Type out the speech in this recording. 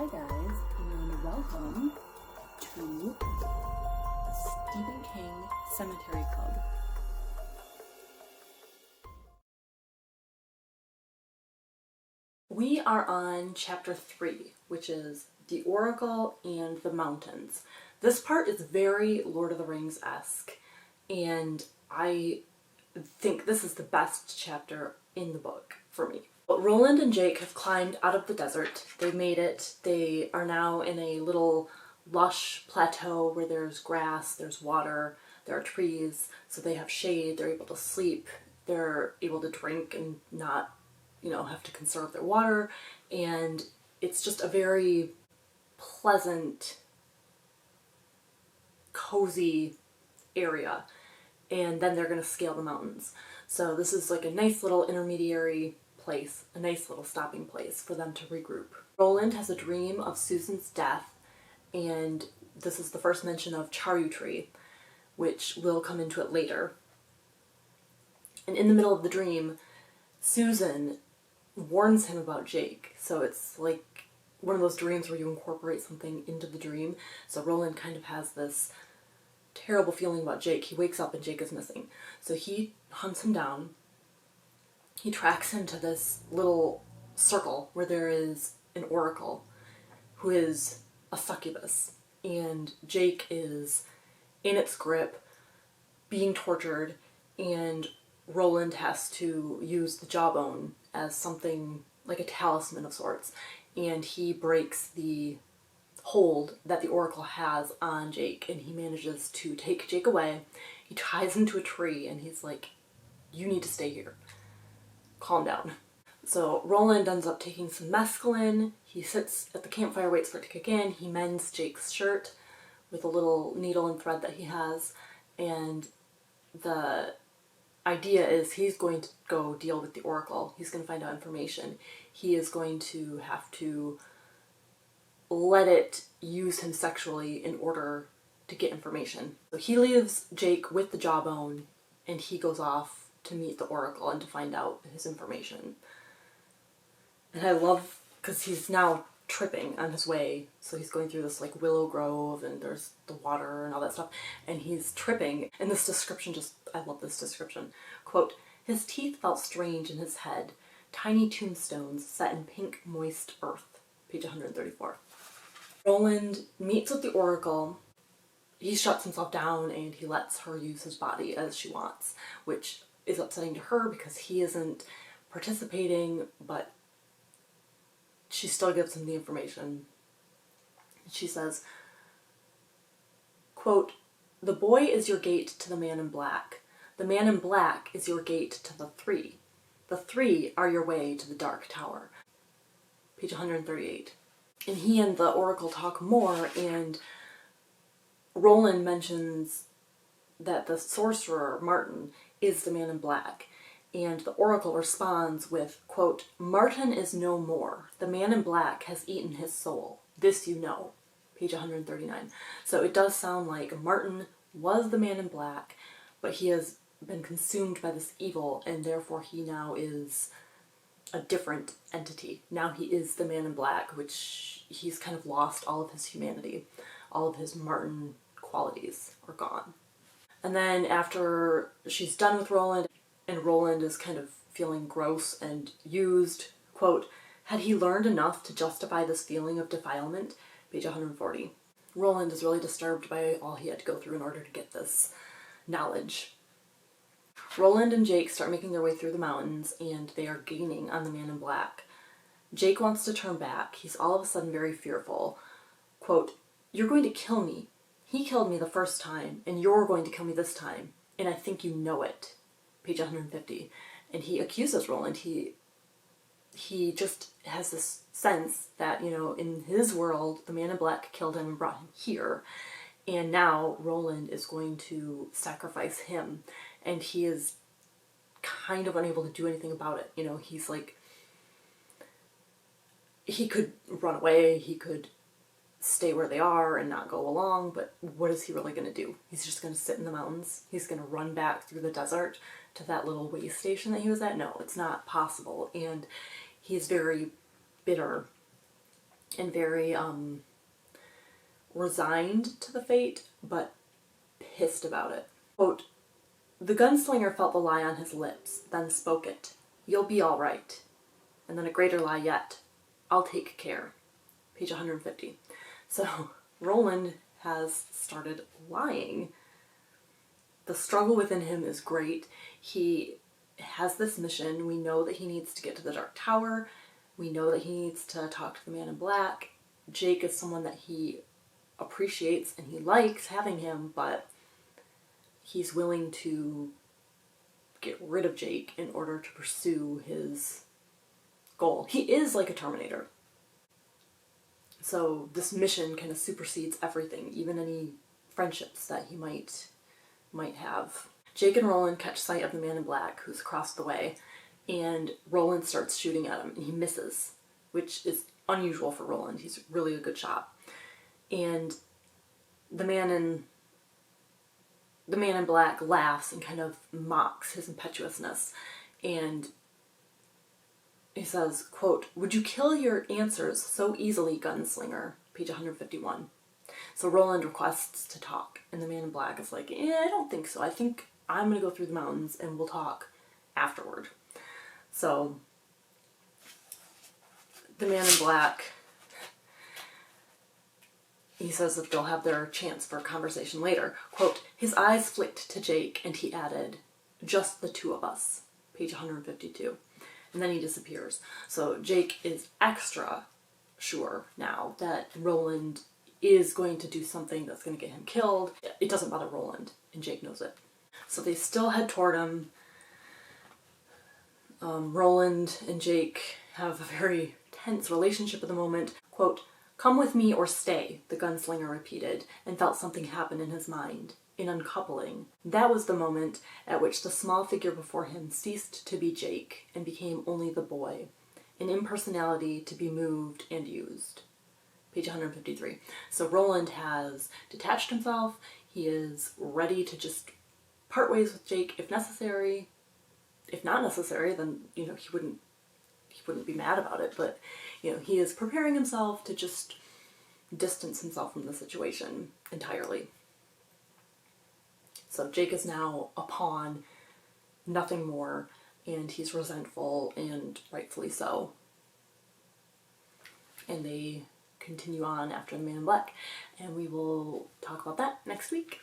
Hi guys, and welcome to the Stephen King Sematary Club. We are on chapter 3, which is The Oracle and the Mountains. This part is very Lord of the Rings-esque, and I think this is the best chapter in the book for me. Roland and Jake have climbed out of the desert. They made it. They are now in a little lush plateau where there's grass, there's water, there are trees, so they have shade, they're able to sleep, they're able to drink and not, have to conserve their water, and it's just a very pleasant, cozy area. And then they're going to scale the mountains. So this is like a nice little intermediary place, a nice little stopping place for them to regroup. Roland has a dream of Susan's death, and this is the first mention of Sematary, which will come into it later. And in the middle of the dream, Susan warns him about Jake. So it's like one of those dreams where you incorporate something into the dream. So Roland kind of has this terrible feeling about Jake. He wakes up and Jake is missing. So he hunts him down. He tracks him to this little circle where there is an oracle who is a succubus. And Jake is in its grip, being tortured, and Roland has to use the jawbone as something like a talisman of sorts. And he breaks the hold that the oracle has on Jake, and he manages to take Jake away. He ties him to a tree and he's like, you need to stay here. Calm down. So Roland ends up taking some mescaline. He sits at the campfire, waits for it to kick in. He mends Jake's shirt with a little needle and thread that he has, and the idea is he's going to go deal with the oracle. He's going to find out information. He is going to have to let it use him sexually in order to get information. So he leaves Jake with the jawbone, and he goes off to meet the oracle and to find out his information. And I love, because he's now tripping on his way, so he's going through this like willow grove and there's the water and all that stuff, and he's tripping. And this description I love this description. Quote, his teeth felt strange in his head, tiny tombstones set in pink moist earth. Page 134. Roland meets with the oracle. He shuts himself down and he lets her use his body as she wants, which is upsetting to her because he isn't participating, but she still gives him the information. She says, quote, the boy is your gate to the man in black. The man in black is your gate to the three. The three are your way to the dark tower. Page 138. And he and the oracle talk more, and Roland mentions that the sorcerer, Martin, is the man in black. And the oracle responds with, quote, Martin is no more. The man in black has eaten his soul. This you know. Page 139. So it does sound like Martin was the man in black, but he has been consumed by this evil, and therefore he now is a different entity. Now he is the man in black, which he's kind of lost all of his humanity. All of his Martin qualities are gone. And then after she's done with Roland, and Roland is kind of feeling gross and used, quote, had he learned enough to justify this feeling of defilement? Page 140. Roland is really disturbed by all he had to go through in order to get this knowledge. Roland and Jake start making their way through the mountains, and they are gaining on the man in black. Jake wants to turn back. He's all of a sudden very fearful. Quote, you're going to kill me. He killed me the first time, and you're going to kill me this time, and I think you know it. Page 150. And he accuses Roland. He just has this sense that, in his world, the man in black killed him and brought him here, and now Roland is going to sacrifice him, and he is kind of unable to do anything about it. He's like, he could run away, he could stay where they are and not go along, but what is he really going to do? He's just going to sit in the mountains? He's going to run back through the desert to that little way station that he was at? No, it's not possible. And he's very bitter and very resigned to the fate, but pissed about it. Quote, "The gunslinger felt the lie on his lips, then spoke it. 'You'll be all right.' And then a greater lie yet. 'I'll take care.'" Page 150. So Roland has started lying. The struggle within him is great. He has this mission. We know that he needs to get to the Dark Tower. We know that he needs to talk to the Man in Black. Jake is someone that he appreciates and he likes having him, but he's willing to get rid of Jake in order to pursue his goal. He is like a Terminator. So this mission kind of supersedes everything, even any friendships that he might have. Jake and Roland catch sight of the Man in Black, who's across the way, and Roland starts shooting at him, and he misses, which is unusual for Roland. He's really a good shot. And the man in Black laughs and kind of mocks his impetuousness, and he says, quote, "Would you kill your answers so easily, Gunslinger?" Page 151. So Roland requests to talk, and the Man in Black is like, I don't think so. I think I'm going to go through the mountains and we'll talk afterward. So the Man in Black, he says that they'll have their chance for a conversation later. Quote, "His eyes flicked to Jake and he added, 'Just the two of us.'" Page 152. And then he disappears. So Jake is extra sure now that Roland is going to do something that's going to get him killed. It doesn't bother Roland, and Jake knows it. So they still head toward him. Roland and Jake have a very tense relationship at the moment. Quote, "Come with me or stay," the gunslinger repeated, and felt something happen in his mind. An uncoupling. That was the moment at which the small figure before him ceased to be Jake and became only the boy, an impersonality to be moved and used. Page 153. So Roland has detached himself. He is ready to just part ways with Jake if necessary. If not necessary, then, he wouldn't be mad about it, but, he is preparing himself to just distance himself from the situation entirely. So Jake is now a pawn, nothing more, and he's resentful, and rightfully so. And they continue on after the Man in Black, and we will talk about that next week.